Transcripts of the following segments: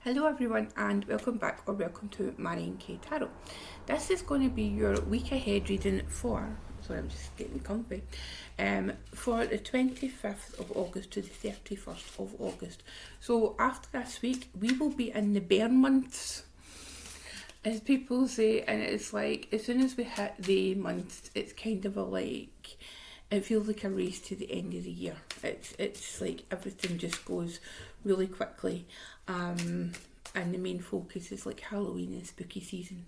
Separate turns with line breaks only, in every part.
Hello everyone and welcome back or welcome to Marion K Tarot. This is going to be your week ahead reading I'm just getting comfy, for the 25th of August to the 31st of August. So after this week we will be in the bear months, as people say, and it's like as soon as we hit the months it's kind of it feels like a race to the end of the year. It's like everything just goes really quickly, and the main focus is like Halloween and spooky season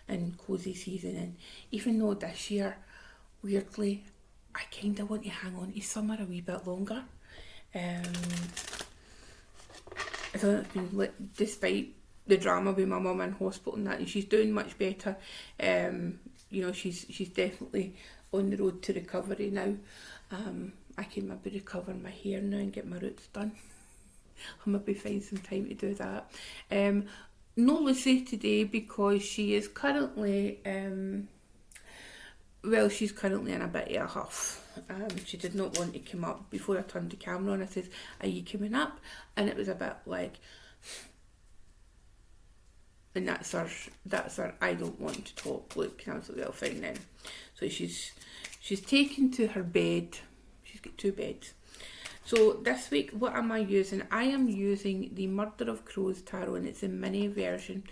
and cozy season. And even though this year, weirdly, I kind of want to hang on to summer a wee bit longer. I don't know, it's been despite the drama with my mum in hospital and that, and she's doing much better. She's definitely on the road to recovery now. I can maybe recover my hair now and get my roots done. I'll maybe find some time to do that. No Lucy today because she is currently, she's currently in a bit of a huff. She did not want to come up. Before I turned the camera on, I said, "Are you coming up?" And it was a bit like, and that's her I don't want to talk look. And I was like, well, fine then. So she's taken to her bed. She's got two beds. So this week, what am I using? I am using the Murder of Crows Tarot, and it's a mini version.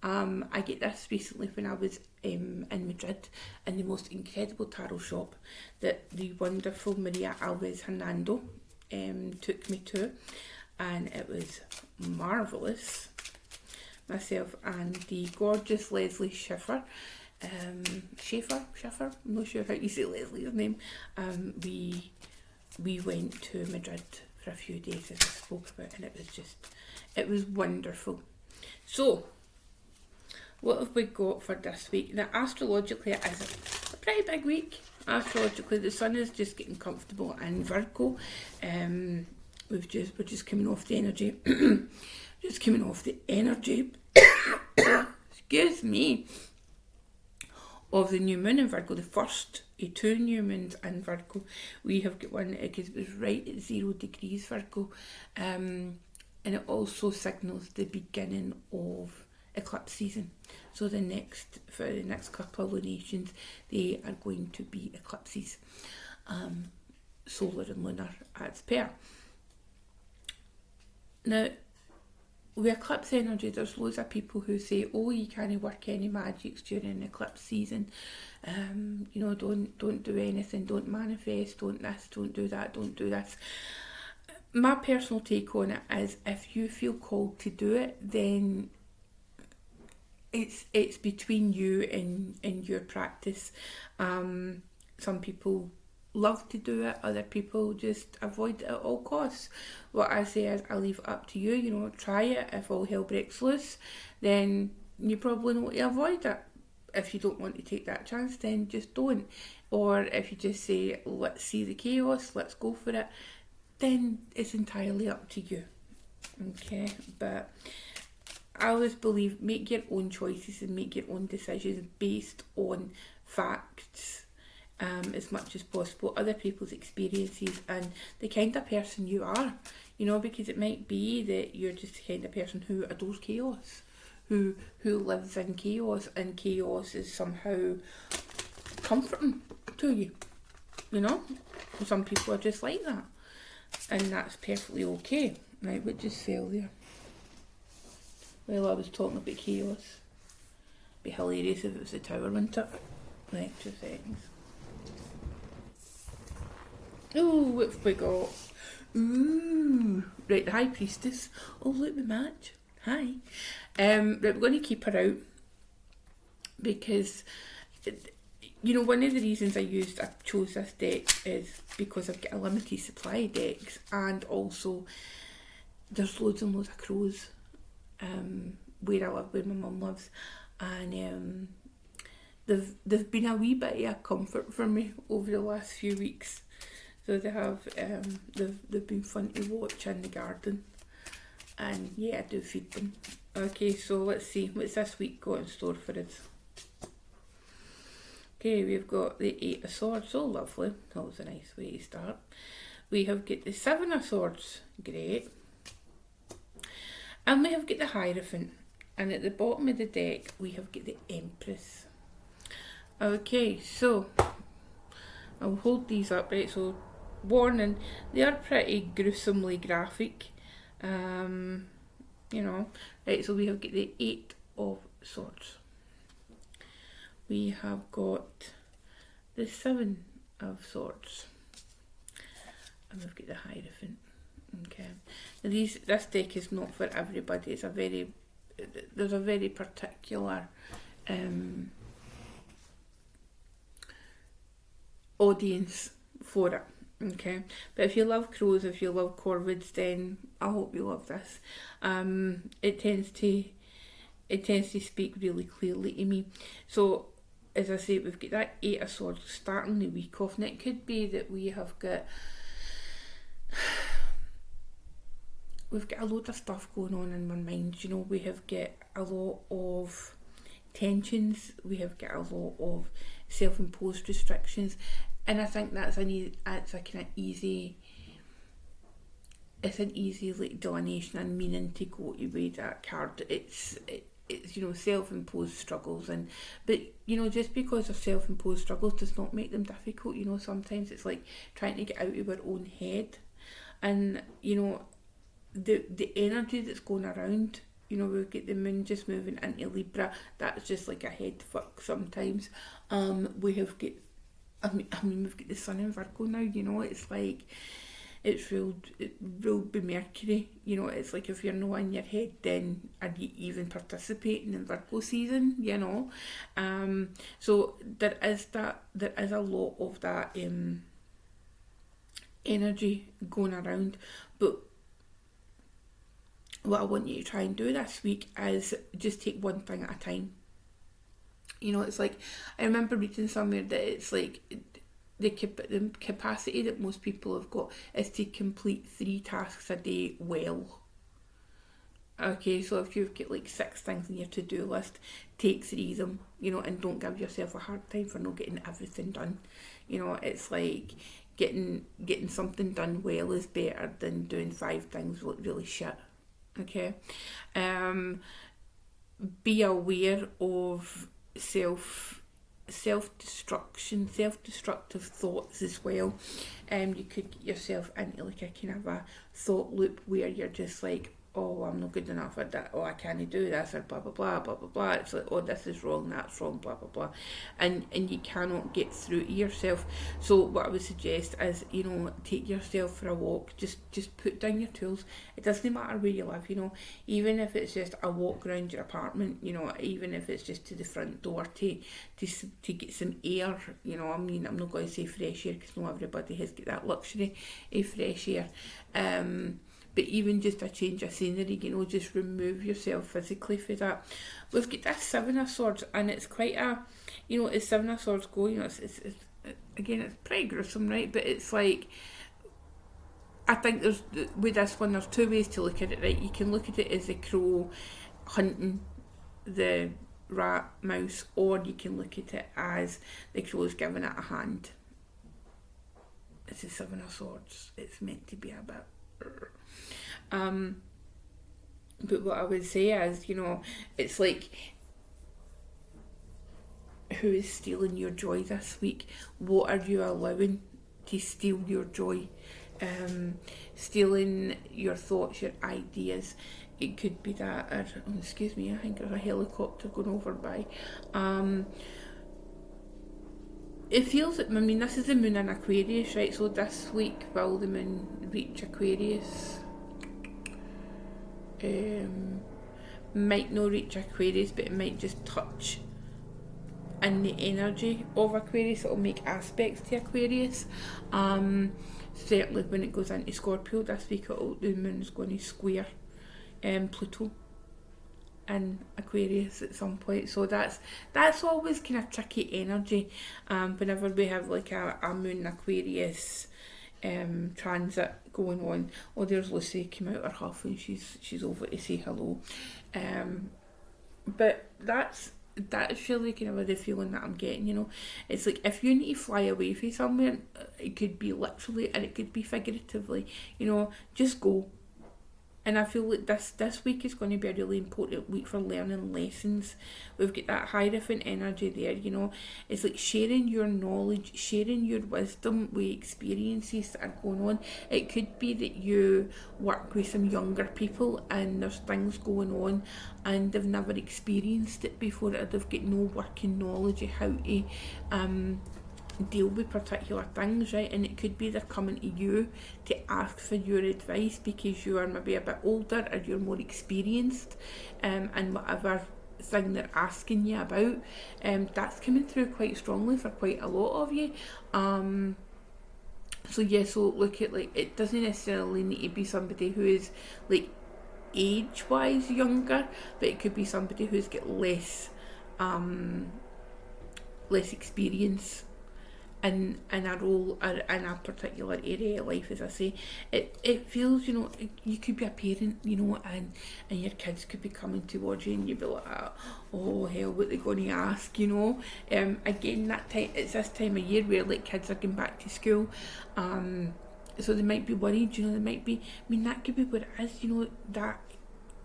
I get this recently when I was in Madrid in the most incredible tarot shop that the wonderful Maria Alves Hernando took me to, and it was marvellous. Myself and the gorgeous Leslie Schiffer, Schaffer, I'm not sure how you say Leslie's name. We went to Madrid for a few days, as I spoke about, and it was wonderful. So, what have we got for this week? Now, astrologically, it is a pretty big week. Astrologically, the sun is just getting comfortable in Virgo. We're just coming off the energy. Excuse me. Of the new moon in Virgo, the first of two new moons in Virgo. We have got one because it was right at 0 degrees Virgo, and it also signals the beginning of eclipse season. So for the next couple of lunations, they are going to be eclipses, solar and lunar at its pair. Now, with eclipse energy, there's loads of people who say, "Oh, you can't work any magics during eclipse season. Don't do anything, don't manifest, don't this, don't do that, don't do this." My personal take on it is, if you feel called to do it, then it's between you and your practice. Some people love to do it, other people just avoid it at all costs. What I say is, I leave it up to you. Try it. If all hell breaks loose, then you probably know to avoid it. If you don't want to take that chance, then just don't. Or if you just say, let's see the chaos, let's go for it, then it's entirely up to you. Okay, but I always believe, make your own choices and make your own decisions based on facts, as much as possible, other people's experiences and the kind of person you are, because it might be that you're just the kind of person who adores chaos, who lives in chaos, and chaos is somehow comforting to you. Some people are just like that, and that's perfectly okay. Right, what just fell there? Well, I was talking about chaos. It'd be hilarious if it was the tower, wouldn't it? Right, 2 seconds. Oh, what have we got? Ooh, right, the High Priestess. Oh, look, we match. Hi. Right, we're going to keep her out because, one of the reasons I chose this deck is because I've got a limited supply of decks, and also there's loads and loads of crows where I live, where my mum lives, and they've been a wee bit of a comfort for me over the last few weeks. So they have, they've been fun to watch in the garden, and yeah, I do feed them. Okay, so let's see, what's this week got in store for us? Okay, we've got the 8 of Swords, oh lovely, that was a nice way to start. We have got the 7 of Swords, great. And we have got the Hierophant. And at the bottom of the deck, we have got the Empress. Okay, so I'll hold these up, right? So, warning, they are pretty gruesomely graphic. Right, so we have got the Eight of Swords. We have got the Seven of Swords. And we've got the Hierophant. Okay. Now this deck is not for everybody. There's a very particular audience for it. Okay, but if you love crows, if you love corvids, then I hope you love this. It tends to speak really clearly to me. So, as I say, we've got that Eight of Swords starting the week off, and it could be that we've got a load of stuff going on in my mind. You know, we have got a lot of tensions. We have got a lot of self-imposed restrictions. And I think it's an easy like delineation and meaning to go to with that card. It's self-imposed struggles, but just because of self-imposed struggles does not make them difficult. Sometimes it's like trying to get out of our own head, and the energy that's going around. We've got the moon just moving into Libra. That's just like a head fuck sometimes. We have got. We've got the sun in Virgo now. It's like it's ruled by Mercury. It's like if you're not in your head, then are you even participating in Virgo season? So there is a lot of that energy going around, but what I want you to try and do this week is just take one thing at a time. It's like, I remember reading somewhere that it's like the capacity that most people have got is to complete 3 tasks a day well. Okay, so if you've got like 6 things on your to-do list, take 3 of them, and don't give yourself a hard time for not getting everything done. It's like getting something done well is better than doing 5 things really shit. Okay, be aware of self-destructive thoughts as well. You could get yourself into like a kind of a thought loop where you're just like, oh, I'm not good enough at that, oh, I can't do this, or blah blah blah blah blah blah. It's like, oh, this is wrong, that's wrong, blah blah blah, and you cannot get through to yourself. So what I would suggest is, take yourself for a walk. Just put down your tools. It doesn't matter where you live, even if it's just a walk around your apartment, even if it's just to the front door to get some air. I'm not going to say fresh air because not everybody has got that luxury of fresh air. But even just a change of scenery, just remove yourself physically for that. We've got this Seven of Swords, and it's quite as Seven of Swords go, it's pretty gruesome, right? But it's like, I think with this one, there's 2 ways to look at it, right? You can look at it as a crow hunting the rat, mouse, or you can look at it as the crow's giving it a hand. It's a Seven of Swords. It's meant to be a bit... but what I would say is, it's like, who is stealing your joy this week? What are you allowing to steal your joy? Stealing your thoughts, your ideas. It could be that, excuse me, I think there's a helicopter going over by. It feels like, this is the moon in Aquarius, right? So this week, will the moon reach Aquarius? Might not reach Aquarius, but it might just touch in the energy of Aquarius. It'll make aspects to Aquarius. Certainly when it goes into Scorpio this week, the moon's going to square Pluto in Aquarius at some point. So that's always kind of tricky energy. Whenever we have like a moon Aquarius transit going on. Oh, there's Lucy came out her huff and she's over to say hello. But that is really kind of the feeling that I'm getting. It's like, if you need to fly away from somewhere, it could be literally and it could be figuratively, just go. And I feel like this week is going to be a really important week for learning lessons. We've got that Hierophant energy there, you know. It's like sharing your knowledge, sharing your wisdom with experiences that are going on. It could be that you work with some younger people and there's things going on and they've never experienced it before, or they've got no working knowledge of how to deal with particular things, right? And it could be they're coming to you to ask for your advice because you are maybe a bit older or you're more experienced, and whatever thing they're asking you about, that's coming through quite strongly for quite a lot of you. So yeah, so look at, like, it doesn't necessarily need to be somebody who is like age-wise younger, but it could be somebody who's got less experience in a role or in a particular area of life. As I say, it feels, you know, you could be a parent, you know, and your kids could be coming towards you and you'd be like, oh hell, what they going to ask, you know. Again, that time, it's this time of year where like kids are going back to school, so they might be worried, you know. They might be, I mean, that could be what it is, you know, that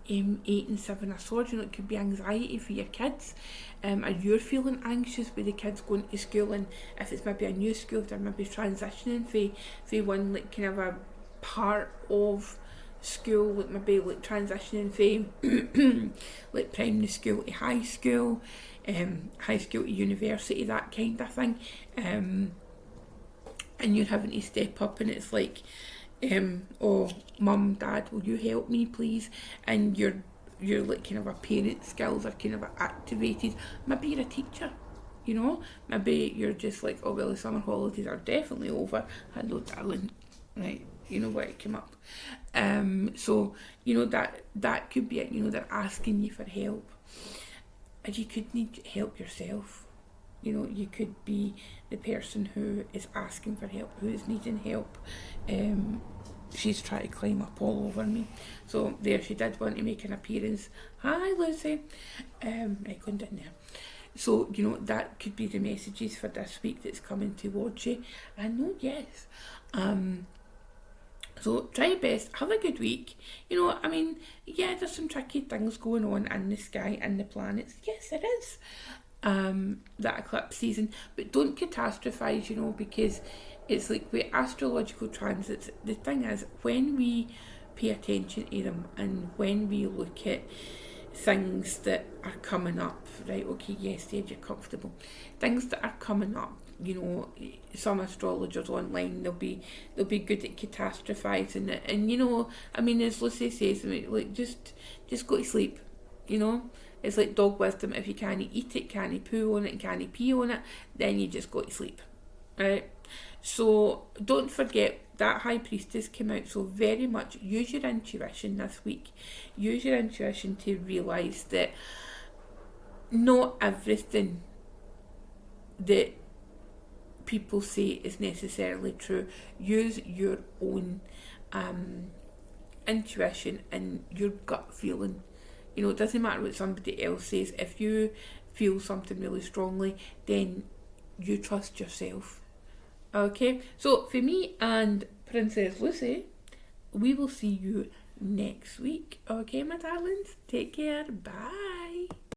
8 and 7 of swords, you know. It could be anxiety for your kids, or you're feeling anxious with the kids going to school, and if it's maybe a new school, they're maybe transitioning for one like kind of a part of school, like maybe like transitioning for like primary school to high school to university, that kind of thing, and you're having to step up and it's like, oh, mum, dad, will you help me please? And you're like kind of a parent skills are kind of activated. Maybe you're a teacher, you know. Maybe you're just like, oh well, the summer holidays are definitely over. Hello darling, right, you know where it came up. So you know, that could be it, you know. They're asking you for help, and you could need help yourself. You know, you could be the person who is asking for help, who is needing help. She's trying to climb up all over me. So there, she did want to make an appearance. Hi, Lucy. Right, going down there. So, you know, that could be the messages for this week that's coming towards you. I know, yes. So try your best, have a good week. You know, I mean, yeah, there's some tricky things going on in the sky and the planets. Yes, it is. That eclipse season, but don't catastrophize, you know, because it's like with astrological transits, the thing is, when we pay attention to them and when we look at things that are coming up, right, okay, yes, Dave, you're comfortable, things that are coming up, you know, some astrologers online, they'll be good at catastrophizing it, and you know, I mean, as Lucy says, like, just go to sleep, you know. It's like dog wisdom: if you can't eat it, can't poo on it, and can't pee on it, then you just go to sleep, right? So don't forget that High Priestess came out, so very much use your intuition this week. Use your intuition to realise that not everything that people say is necessarily true. Use your own intuition and your gut feeling. You know, it doesn't matter what somebody else says. If you feel something really strongly, then you trust yourself. Okay, so for me and Princess Lucy, we will see you next week. Okay, my darlings, take care. Bye.